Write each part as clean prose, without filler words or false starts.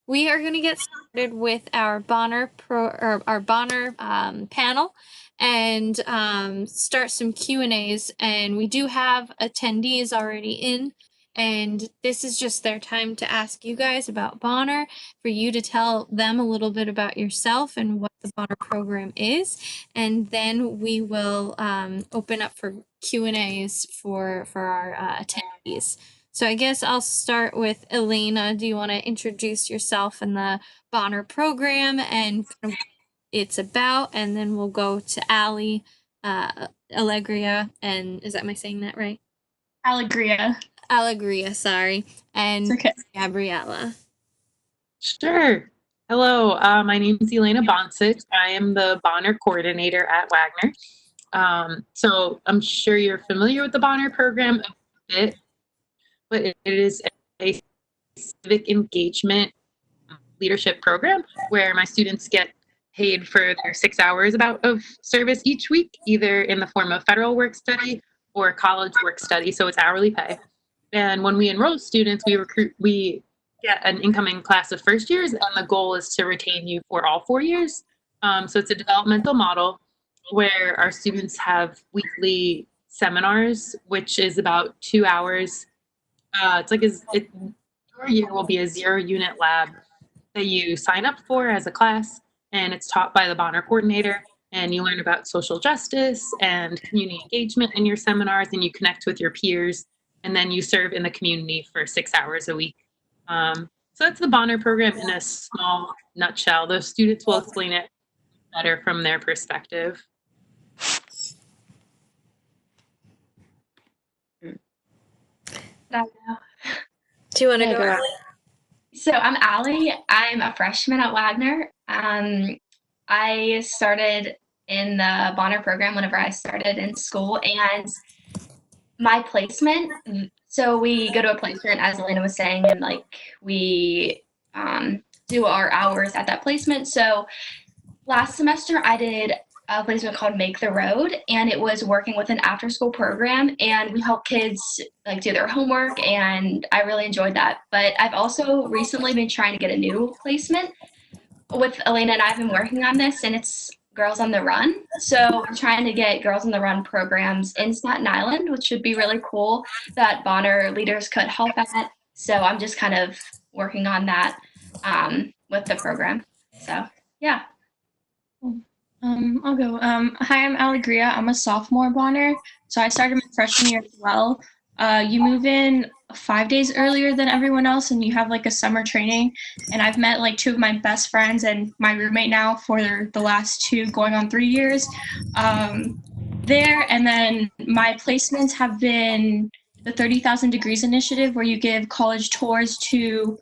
we are going to get started with our Bonner panel, and start some Q&As. And we do have attendees already in, and this is just their time to ask you guys about Bonner, for you to tell them a little bit about yourself and what the Bonner program is, and then we will open up for Q&As for our attendees. So I guess I'll start with Elena. Do you want to introduce yourself and the Bonner program and kind of what it's about? And then we'll go to Allie, Allegria, and am I saying that right? Allegria. Allegria, sorry. And okay. Gabriella. Sure. Hello, my name is Elena Bonsic. I am the Bonner coordinator at Wagner. So I'm sure you're familiar with the Bonner program a bit, but it is a civic engagement leadership program where my students get paid for their 6 hours of service each week, either in the form of federal work study or college work study. So it's hourly pay. And when we enroll students, we get an incoming class of first years, and the goal is to retain you for all 4 years. So it's a developmental model where our students have weekly seminars, which is about 2 hours. Your year will be a 0-unit lab that you sign up for as a class, and it's taught by the Bonner coordinator, and you learn about social justice and community engagement in your seminars, and you connect with your peers, and then you serve in the community for 6 hours a week. So that's the Bonner program in a small nutshell. Those students will explain it better from their perspective. Do you want to go, Allie? So I'm Allie. I'm a freshman at Wagner. I started in the Bonner program whenever I started in school, and my placement, so we go to a placement, as Elena was saying, and like we do our hours at that placement. So last semester I did a placement called Make the Road, and it was working with an after-school program, and we help kids like do their homework, and I really enjoyed that. But I've also recently been trying to get a new placement. With Elena and I have been working on this, and it's Girls on the Run. So we're trying to get Girls on the Run programs in Staten Island, which would be really cool that Bonner leaders could help at. So I'm just kind of working on that with the program. So yeah. I'll go. Hi, I'm Allegria. I'm a sophomore Bonner, so I started my freshman year as well. You move in 5 days earlier than everyone else, and you have like a summer training. And I've met like 2 of my best friends and my roommate now for the last 2 going on 3 years there. And then my placements have been the 30,000 Degrees Initiative, where you give college tours to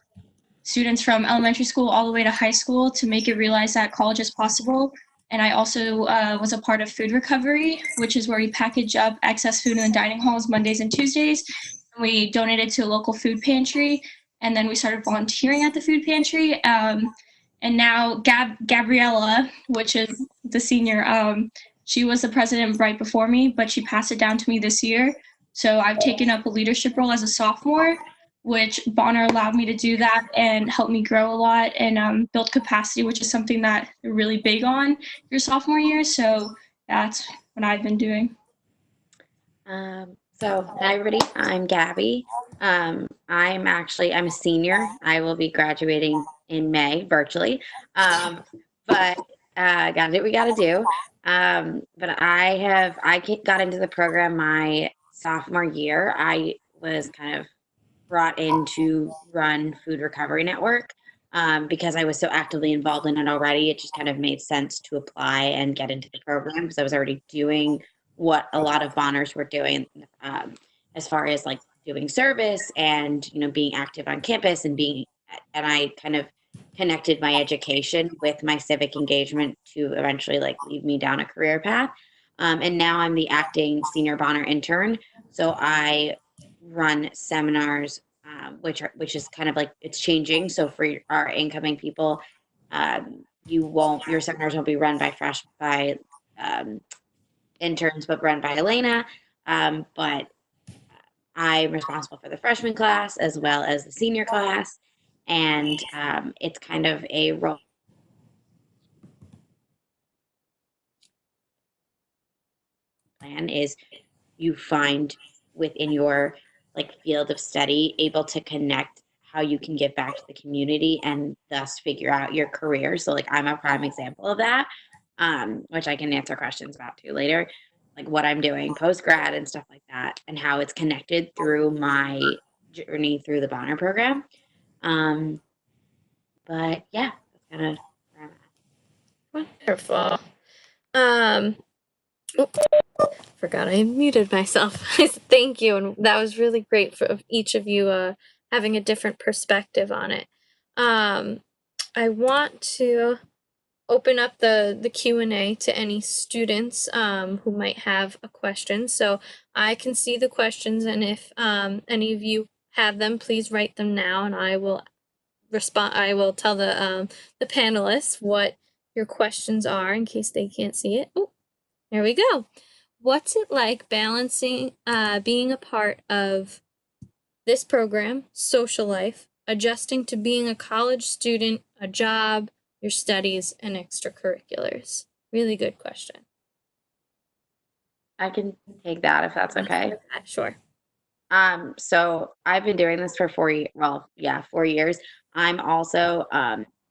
students from elementary school all the way to high school to make it realize that college is possible. And I also was a part of food recovery, which is where we package up excess food in the dining halls Mondays and Tuesdays. And we donate it to a local food pantry. And then we started volunteering at the food pantry. And now Gabriella, which is the senior, she was the president right before me, but she passed it down to me this year. So I've taken up a leadership role as a sophomore, which Bonner allowed me to do that and helped me grow a lot and build capacity, which is something that they're really big on your sophomore year. So that's what I've been doing. So hi everybody, I'm Gabby. I'm a senior. I will be graduating in May virtually. But gotta do what we gotta do. But I got into the program my sophomore year. I was kind of brought in to run Food Recovery Network because I was so actively involved in it already. It just kind of made sense to apply and get into the program because I was already doing what a lot of Bonners were doing as far as like doing service and being active on campus and I kind of connected my education with my civic engagement to eventually like lead me down a career path. And now I'm the acting senior Bonner intern, so I run seminars, which is kind of like it's changing. So for our incoming people, your seminars won't be run by interns, but run by Elena. But I'm responsible for the freshman class as well as the senior class, and it's kind of a role plan is you find within your like field of study able to connect how you can give back to the community and thus figure out your career. So like I'm a prime example of that, which I can answer questions about too later, like what I'm doing post grad and stuff like that, and how it's connected through my journey through the Bonner program. But yeah, that's kind of where I'm at. Wonderful. Forgot I muted myself. Thank you, and that was really great for each of you having a different perspective on it. I want to open up the Q&A to any students who might have a question. So I can see the questions, and if any of you have them, please write them now, and I will respond. I will tell the panelists what your questions are in case they can't see it. Oh, there we go. What's it like balancing being a part of this program, social life, adjusting to being a college student, a job, your studies, and extracurriculars? Really good question. I can take that if that's okay. Sure. So I've been doing this for 4 years. I'm also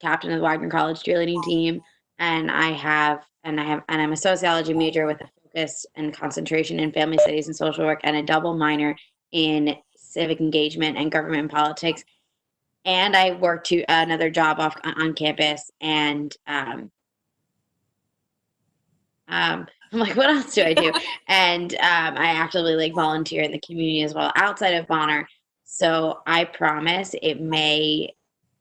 captain of the Wagner College cheerleading team, and I'm a sociology major with a focus and concentration in family studies and social work, and a double minor in civic engagement and government politics. And I work another job on campus, and I'm like, what else do I do? And I actively like volunteer in the community as well outside of Bonner. So I promise it may,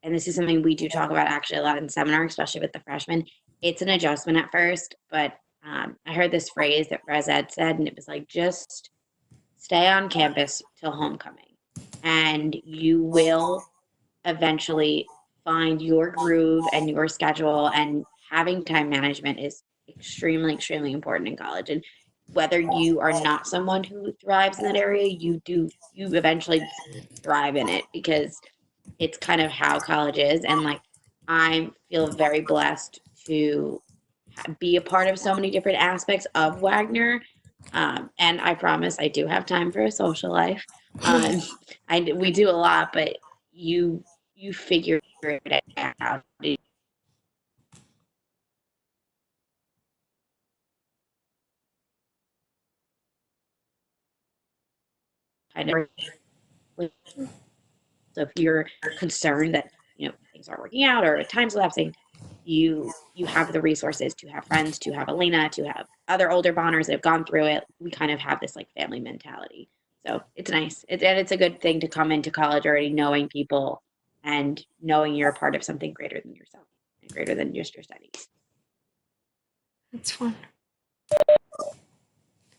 and this is something we do talk about actually a lot in seminar, especially with the freshmen. It's an adjustment at first, but I heard this phrase that Res Ed said, and it was like, just stay on campus till homecoming, and you will eventually find your groove and your schedule, and having time management is extremely important in college. And whether you are not someone who thrives in that area, you eventually thrive in it, because it's kind of how college is. And like I feel very blessed to be a part of so many different aspects of Wagner. And I promise I do have time for a social life. We do a lot, but you figure it out. Kind of. So if you're concerned that things aren't working out or time's lapsing, you have the resources to have friends, to have Elena, to have other older Bonners that have gone through it. We kind of have this like family mentality. So it's nice. And it's a good thing to come into college already knowing people and knowing you're a part of something greater than yourself and greater than just your studies. That's fun.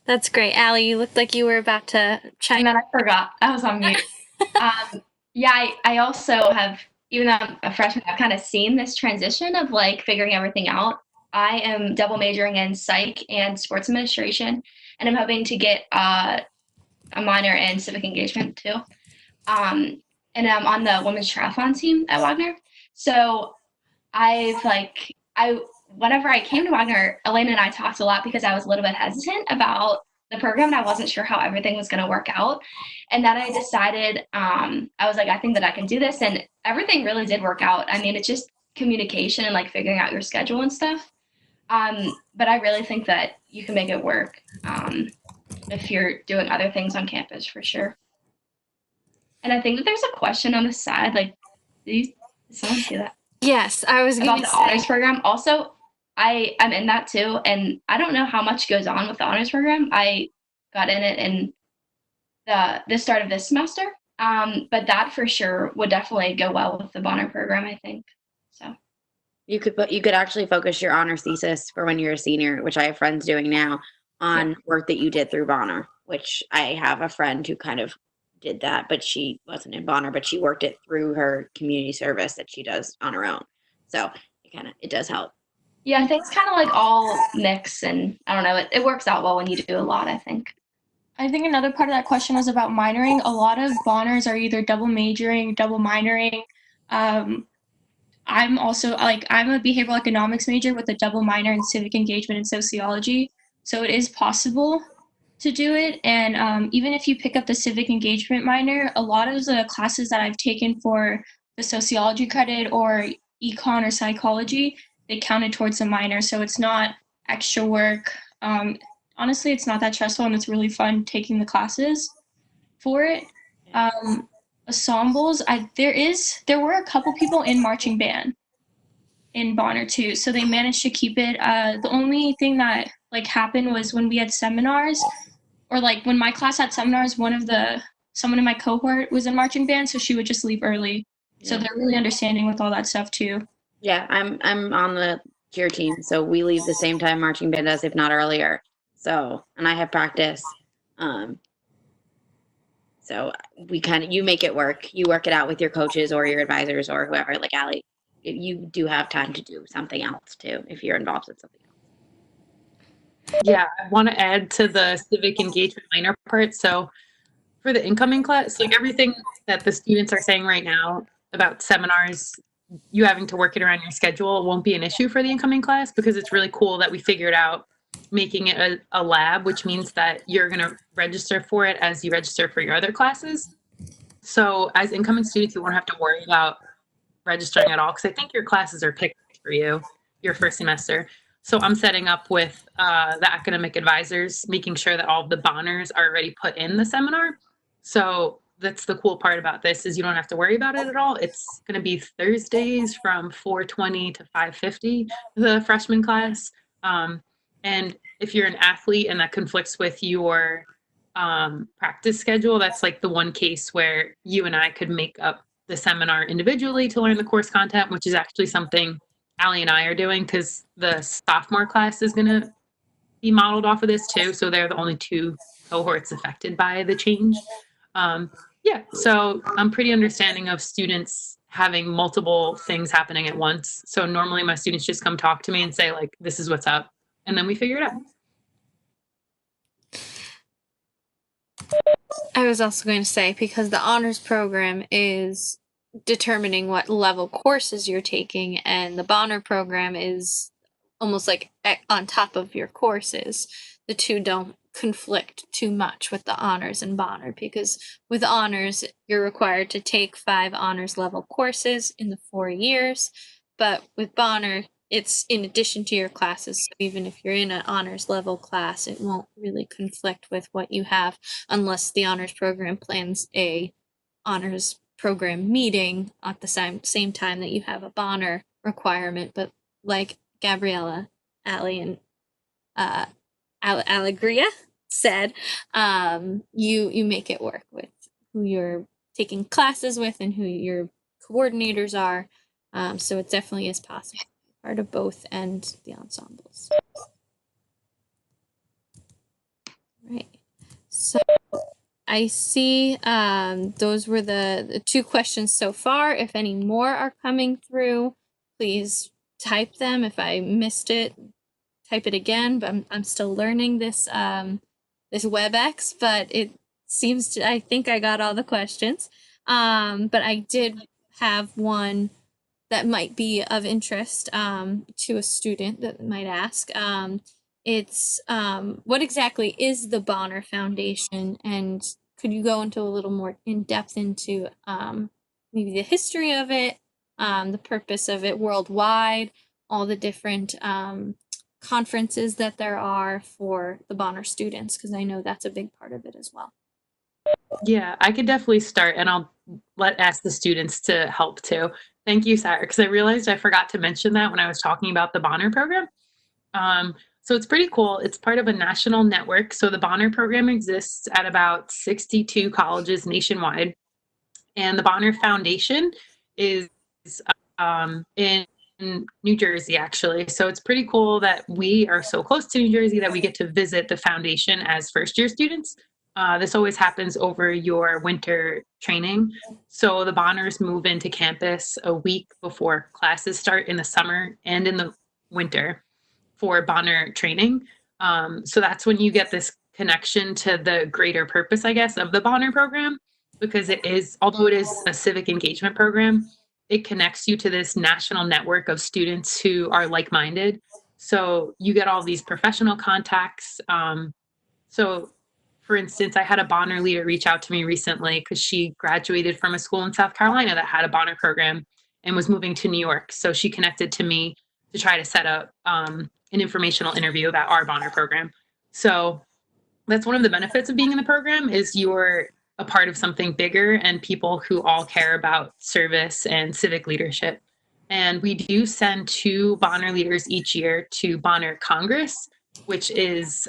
That's great. Allie, you looked like you were about to chime in. And then I forgot. I was on mute. Yeah, I also have, even though I'm a freshman, I've kind of seen this transition of like figuring everything out. I am double majoring in psych and sports administration, and I'm hoping to get a minor in civic engagement too. And I'm on the women's triathlon team at Wagner. So whenever I came to Wagner, Elena and I talked a lot because I was a little bit hesitant about the program and I wasn't sure how everything was going to work out. And then I decided, I was like, I think that I can do this. And everything really did work out. I mean, it's just communication and like figuring out your schedule and stuff. But I really think that you can make it work if you're doing other things on campus for sure. And I think that there's a question on the side, like, did someone see that? Yes, I was about the honors program. Also, I'm in that too, and I don't know how much goes on with the honors program. I got in it in the start of this semester, but that for sure would definitely go well with the Bonner program, I think. So you could actually focus your honors thesis for when you're a senior, which I have friends doing now, on work that you did through Bonner. Which I have a friend who kind of did that, but she wasn't in Bonner, but she worked it through her community service that she does on her own. So it does help. Yeah, I think it's kind of like all mix, and I don't know, it works out well when you do a lot, I think. I think another part of that question was about minoring. A lot of Bonners are either double majoring, double minoring. I'm also I'm a behavioral economics major with a double minor in civic engagement and sociology. So it is possible to do it. And even if you pick up the civic engagement minor, a lot of the classes that I've taken for the sociology credit or econ or psychology, they counted towards the minor. So it's not extra work. Honestly, it's not that stressful and it's really fun taking the classes for it. Ensembles, there were a couple people in marching band in Bonner too, so they managed to keep it. The only thing that happened was when we had seminars, or when my class had seminars, someone in my cohort was in marching band, so she would just leave early. So Yeah. they're really understanding with all that stuff too. Yeah, I'm on the cheer team, so we leave the same time marching band does, if not earlier. So, and I have practice. So you make it work. You work it out with your coaches or your advisors or whoever. Like Allie, you do have time to do something else too if you're involved in something else. Yeah, I want to add to the civic engagement minor part. So for the incoming class, like everything that the students are saying right now about seminars, you having to work it around your schedule won't be an issue for the incoming class, because it's really cool that we figured out making it a lab, which means that you're going to register for it as you register for your other classes. So as incoming students, you won't have to worry about registering at all, because I think your classes are picked for you your first semester. So I'm setting up with the academic advisors, making sure that all of the Bonners are already put in the seminar. So that's the cool part about this, is you don't have to worry about it at all. It's going to be Thursdays from 4:20 to 5:50, the freshman class. And if you're an athlete and that conflicts with your practice schedule, that's like the one case where you and I could make up the seminar individually to learn the course content, which is actually something Allie and I are doing, because the sophomore class is going to be modeled off of this too. So they're the only two cohorts affected by the change. Yeah, so I'm pretty understanding of students having multiple things happening at once. So normally my students just come talk to me and say, like, this is what's up, and then we figure it out. I was also going to say, because the honors program is determining what level courses you're taking, and the Bonner program is almost like on top of your courses. The two don't conflict too much with the honors and Bonner, because with honors, you're required to take 5 honors level courses in the 4 years, but with Bonner, it's in addition to your classes. So even if you're in an honors level class, it won't really conflict with what you have, unless the honors program plans a honors program meeting at the same time that you have a Bonner requirement. But like Gabriella, Allie, and Allegria said, you make it work with who you're taking classes with and who your coordinators are. So it definitely is possible, part of both and the ensembles. Right. So I see those were the 2 questions so far. If any more are coming through, please type them. If I missed it, type it again. But I'm still learning this this WebEx, but it seems to, I think I got all the questions. But I did have one that might be of interest to a student that might ask. It's what exactly is the Bonner Foundation, and could you go into a little more in depth into maybe the history of it, the purpose of it worldwide, all the different conferences that there are for the Bonner students, because I know that's a big part of it as well. Yeah, I could definitely start, and I'll ask the students to help too. Thank you, Sarah, because I realized I forgot to mention that when I was talking about the Bonner program. So it's pretty cool. It's part of a national network. So the Bonner program exists at about 62 colleges nationwide, and the Bonner Foundation is in New Jersey, actually. So it's pretty cool that we are so close to New Jersey that we get to visit the foundation as first-year students. This always happens over your winter training. So the Bonners move into campus a week before classes start in the summer and in the winter for Bonner training. So that's when you get this connection to the greater purpose, I guess, of the Bonner program, because it is, although it is a civic engagement program, it connects you to this national network of students who are like-minded. So you get all these professional contacts. So for instance, I had a Bonner leader reach out to me recently because she graduated from a school in South Carolina that had a Bonner program and was moving to New York. So she connected to me to try to set up an informational interview about our Bonner program. So that's one of the benefits of being in the program is you're a part of something bigger and people who all care about service and civic leadership. And we do send 2 Bonner leaders each year to Bonner Congress, which is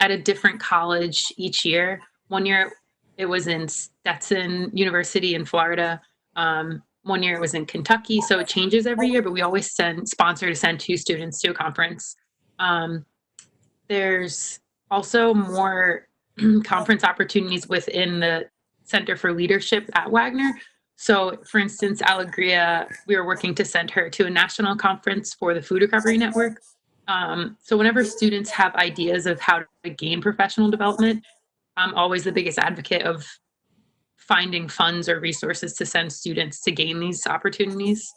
at a different college each year. One year it was in Stetson University in Florida. One year it was in Kentucky. So it changes every year, but we always sponsor to send 2 students to a conference. There's also more conference opportunities within the Center for Leadership at Wagner. So, for instance, Alegria, we were working to send her to a national conference for the Food Recovery Network. So whenever students have ideas of how to gain professional development, I'm always the biggest advocate of finding funds or resources to send students to gain these opportunities.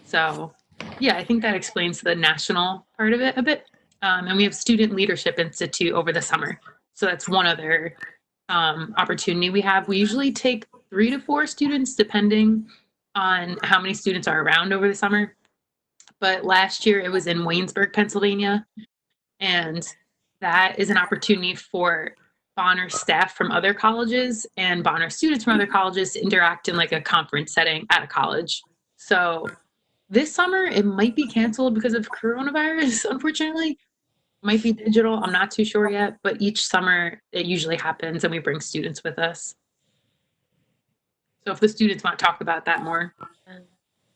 So yeah, I think that explains the national part of it a bit. And we have Student Leadership Institute over the summer. So that's one other opportunity we have. We usually take 3 to 4 students depending on how many students are around over the summer. But last year it was in Waynesburg, Pennsylvania. And that is an opportunity for Bonner staff from other colleges and Bonner students from other colleges to interact in like a conference setting at a college. So this summer it might be canceled because of coronavirus, unfortunately. It might be digital. I'm not too sure yet, but each summer it usually happens and we bring students with us. So if the students want to talk about that more.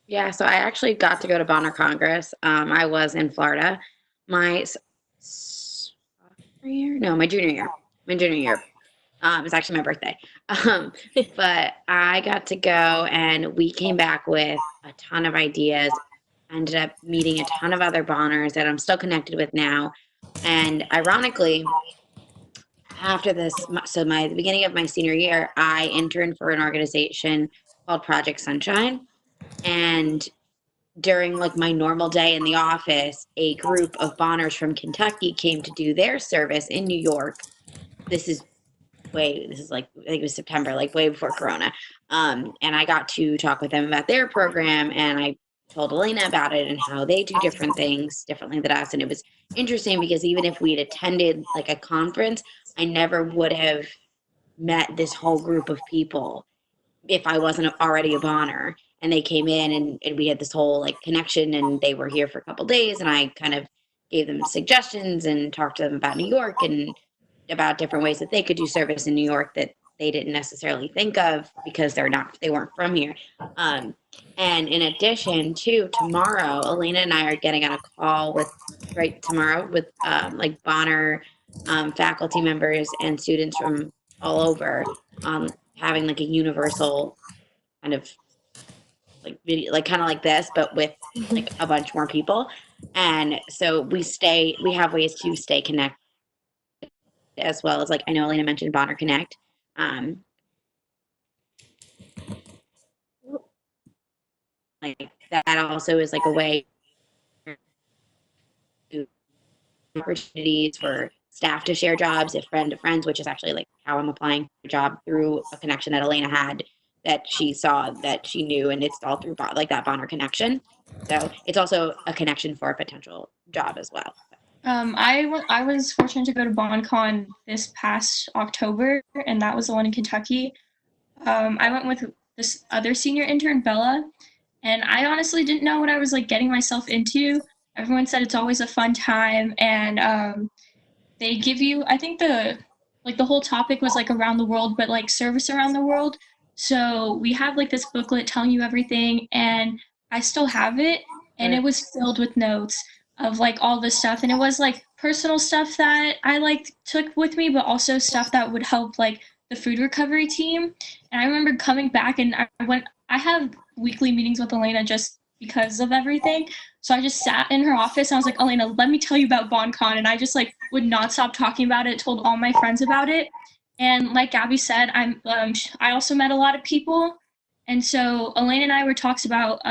Yeah, so I actually got to go to Bonner Congress. I was in Florida. My sophomore year? No, my junior year. My junior year. It's actually my birthday. But I got to go and we came back with a ton of ideas. I ended up meeting a ton of other Bonners that I'm still connected with now. And ironically, after this, so the beginning of my senior year, I interned for an organization called Project Sunshine. And during like my normal day in the office, a group of Bonners from Kentucky came to do their service in New York. This is like, I think it was September, like way before Corona. And I got to talk with them about their program and I told Elena about it and how they do different things differently than us. And it was interesting because even if we had attended like a conference, I never would have met this whole group of people if I wasn't already a Bonner. And they came in and we had this whole like connection and they were here for a couple days and I kind of gave them suggestions and talked to them about New York and about different ways that they could do service in New York that they didn't necessarily think of because they weren't from here. And in addition to tomorrow, Elena and I are getting on a call with tomorrow with like Bonner faculty members and students from all over having like a universal kind of like video, like kind of like this, but with like a bunch more people. And so we have ways to stay connected as well as like, I know Elena mentioned Bonner Connect. Like that also is like a way to opportunities for staff to share jobs, if friend to friends, which is actually like how I'm applying for a job through a connection that Elena had that she saw that she knew, and it's all through like that Bonner connection. So it's also a connection for a potential job as well. I was fortunate to go to BonCon this past October, and that was the one in Kentucky. I went with this other senior intern, Bella, and I honestly didn't know what I was like getting myself into. Everyone said it's always a fun time, and they give you, I think the whole topic was like around the world, but like service around the world. So we have like this booklet telling you everything, and I still have it, and it was filled with notes of like all this stuff, and it was like personal stuff that I like took with me, but also stuff that would help like the food recovery team. And I remember coming back and I have weekly meetings with Elena just because of everything. So I just sat in her office and I was like, Elena, let me tell you about BonCon. And I just like would not stop talking about it, told all my friends about it. And like Gabby said, I also met a lot of people. And so Elaine and I were talks about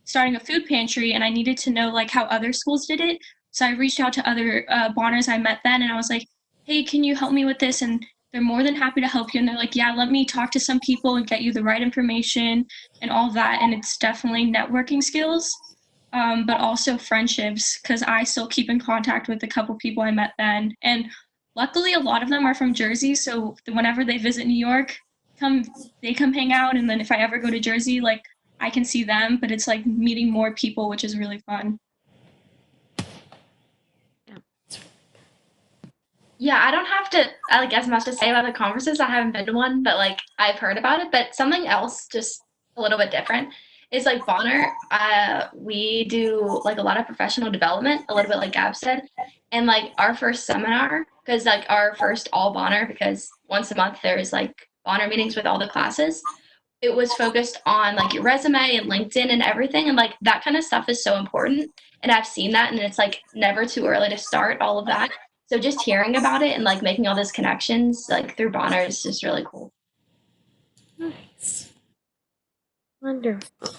starting a food pantry, and I needed to know like how other schools did it. So I reached out to other Bonners I met then, and I was like, "Hey, can you help me with this?" And they're more than happy to help you. And they're like, "Yeah, let me talk to some people and get you the right information and all that." And it's definitely networking skills, but also friendships, because I still keep in contact with a couple people I met then. And luckily, a lot of them are from Jersey, so whenever they visit New York, they come hang out. And then if I ever go to Jersey, like I can see them, but it's like meeting more people, which is really fun. Yeah, I don't have to like as much to say about the conferences. I haven't been to one, but like I've heard about it. But something else, just a little bit different, is like Bonner. We do like a lot of professional development, a little bit like Gab said, and like our first seminar, because like our first all Bonner, because once a month there's like Bonner meetings with all the classes. It was focused on like your resume and LinkedIn and everything, and like that kind of stuff is so important. And I've seen that, and it's like never too early to start all of that. So just hearing about it and like making all those connections like through Bonner is just really cool. Nice. Wonderful.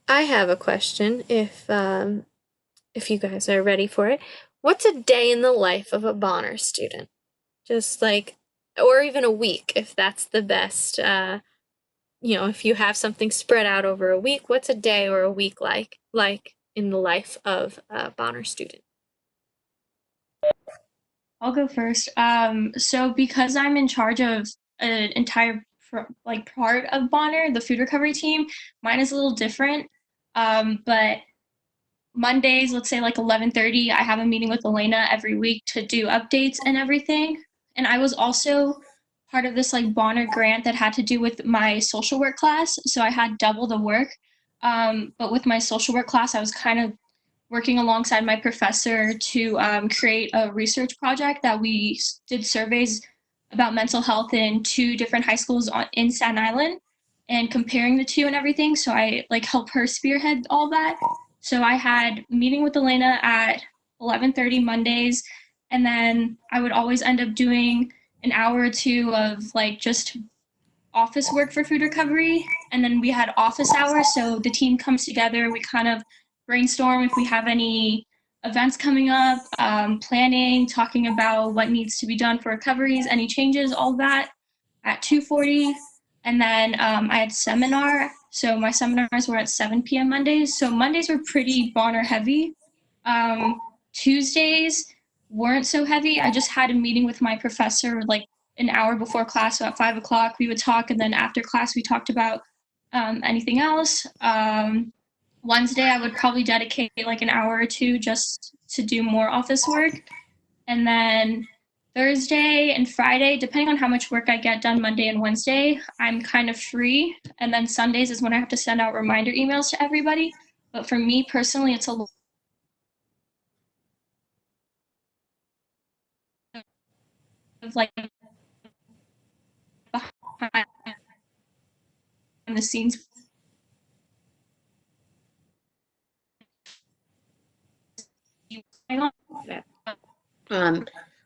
I have a question if you guys are ready for it. What's a day in the life of a Bonner student? Just like, or even a week if that's the best. If you have something spread out over a week, what's a day or a week like in the life of a Bonner student? I'll go first. So because I'm in charge of an entire part of Bonner, the food recovery team, mine is a little different. But Mondays, let's say like 11:30, I have a meeting with Elena every week to do updates and everything. And I was also part of this like Bonner grant that had to do with my social work class, so I had double the work. But with my social work class, I was kind of working alongside my professor to create a research project that we did surveys about mental health in two different high schools in Staten Island and comparing the two and everything. So I like helped her spearhead all that. So I had meeting with Elena at 11:30 Mondays, and then I would always end up doing an hour or two of like just office work for food recovery. And then we had office hours. So the team comes together, we kind of brainstorm if we have any events coming up, planning, talking about what needs to be done for recoveries, any changes, all that at 2:40. And then I had seminar. So my seminars were at 7 p.m. Mondays. So Mondays were pretty Bonner heavy. Tuesdays weren't so heavy. I just had a meeting with my professor like an hour before class. So at 5 o'clock, we would talk. And then after class, we talked about anything else. Wednesday, I would probably dedicate like an hour or two just to do more office work. And then Thursday and Friday, depending on how much work I get done Monday and Wednesday, I'm kind of free. And then Sundays is when I have to send out reminder emails to everybody. But for me personally, it's a lot of like behind the scenes.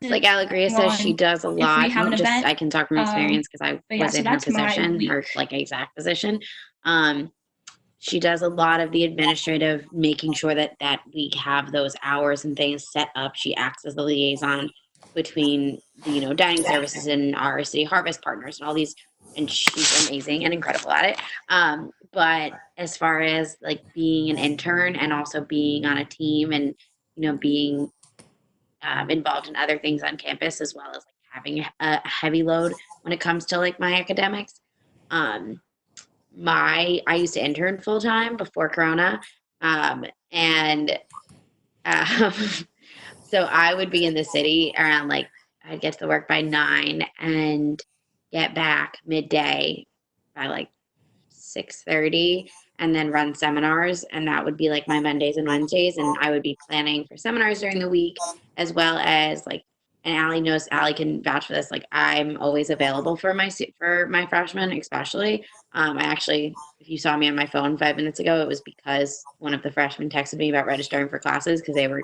Like Allegria says, she does a lot. If we have an Just event, I can talk from experience because I but yeah, was so in her that's my position, week. her like exact position. She does a lot of the administrative, making sure that we have those hours and things set up. She acts as the liaison between the dining services and our city harvest partners and all these, and she's amazing and incredible at it. But as far as like being an intern and also being on a team and being involved in other things on campus as well as like having a heavy load when it comes to like my academics. Um, I used to intern full time before Corona, and um, so I would be in the city around like I'd get to work by 9 and get back midday by like 6:30 and then run seminars, and that would be like my Mondays and Wednesdays, and I would be planning for seminars during the week as well as like, and Allie can vouch for this, like I'm always available for my freshmen especially. I actually, if you saw me on my phone 5 minutes ago, it was because one of the freshmen texted me about registering for classes because they were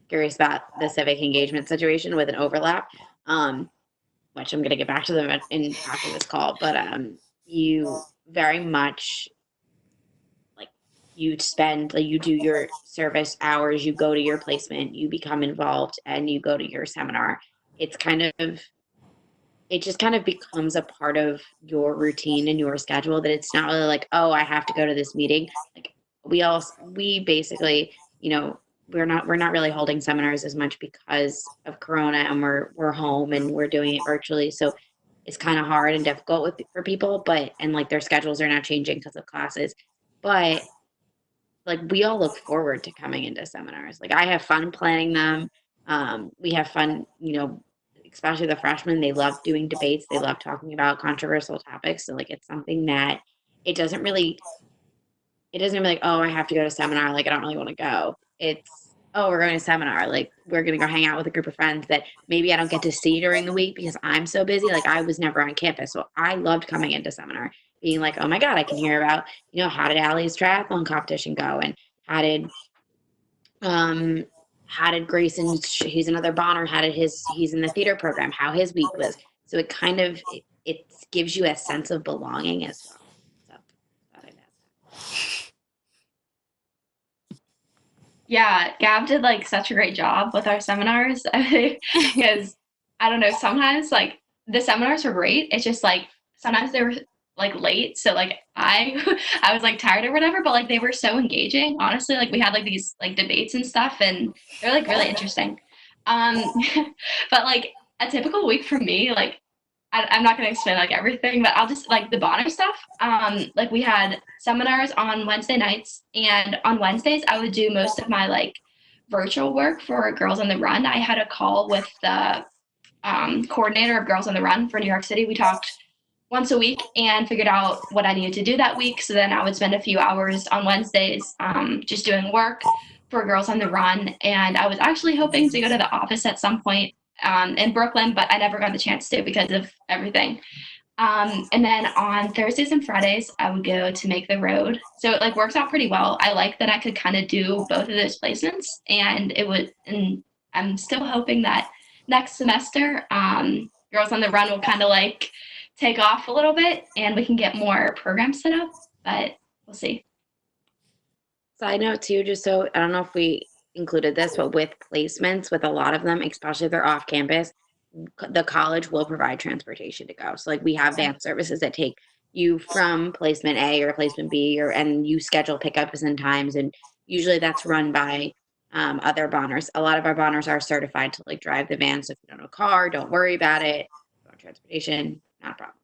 curious about the civic engagement situation with an overlap. which I'm going to get back to them after this call, but you very much like you spend, like you do your service hours, you go to your placement, you become involved, and you go to your seminar. It's kind of, it just kind of becomes a part of your routine and your schedule, that it's not really like, oh, I have to go to this meeting. Like we basically, you know, we're not really holding seminars as much because of Corona, and we're home and we're doing it virtually. So it's kind of hard and difficult for people, but and like their schedules are now changing because of classes. But like we all look forward to coming into seminars. Like I have fun planning them. We have fun, you know, especially the freshmen. They love doing debates. They love talking about controversial topics. So like it's something that it doesn't really, it doesn't really like, oh, I have to go to seminar. Like I don't really want to go. It's, oh, we're going to seminar. Like we're going to go hang out with a group of friends that maybe I don't get to see during the week because I'm so busy. Like I was never on campus. So I loved coming into seminar, being like, oh my God, I can hear about, you know, how did Allie's triathlon competition go? And how did, how did Grayson, he's another Bonner, he's in the theater program, how his week was. So it kind of, it gives you a sense of belonging as well. So I thought I'd add that. Yeah, Gab did like such a great job with our seminars because I don't know, sometimes like the seminars were great. It's just like sometimes they were like late, so like I I was like tired or whatever, but like they were so engaging. Honestly, like we had like these like debates and stuff, and they're like really interesting. Um, but like a typical week for me, like I'm not gonna explain like everything, but I'll just like the Bonner stuff. Like we had seminars on Wednesday nights, and on Wednesdays I would do most of my like virtual work for Girls on the Run. I had a call with the coordinator of Girls on the Run for New York City. We talked once a week and figured out what I needed to do that week. So then I would spend a few hours on Wednesdays just doing work for Girls on the Run. And I was actually hoping to go to the office at some point in Brooklyn, but I never got the chance to because of everything. And then on Thursdays and Fridays, I would go to Make the Road. So it like works out pretty well. I like that I could kind of do both of those placements, and and I'm still hoping that next semester, Girls on the Run will kind of like take off a little bit and we can get more programs set up, but we'll see. Side note too, just so I don't know if we included this, but with placements, with a lot of them, especially if they're off campus, the college will provide transportation to go. So like we have van services that take you from placement A or placement B, and you schedule pickups and times, and usually that's run by other bonners. A lot of our bonners are certified to like drive the van. So if you don't have a car, don't worry about it. Transportation, not a problem.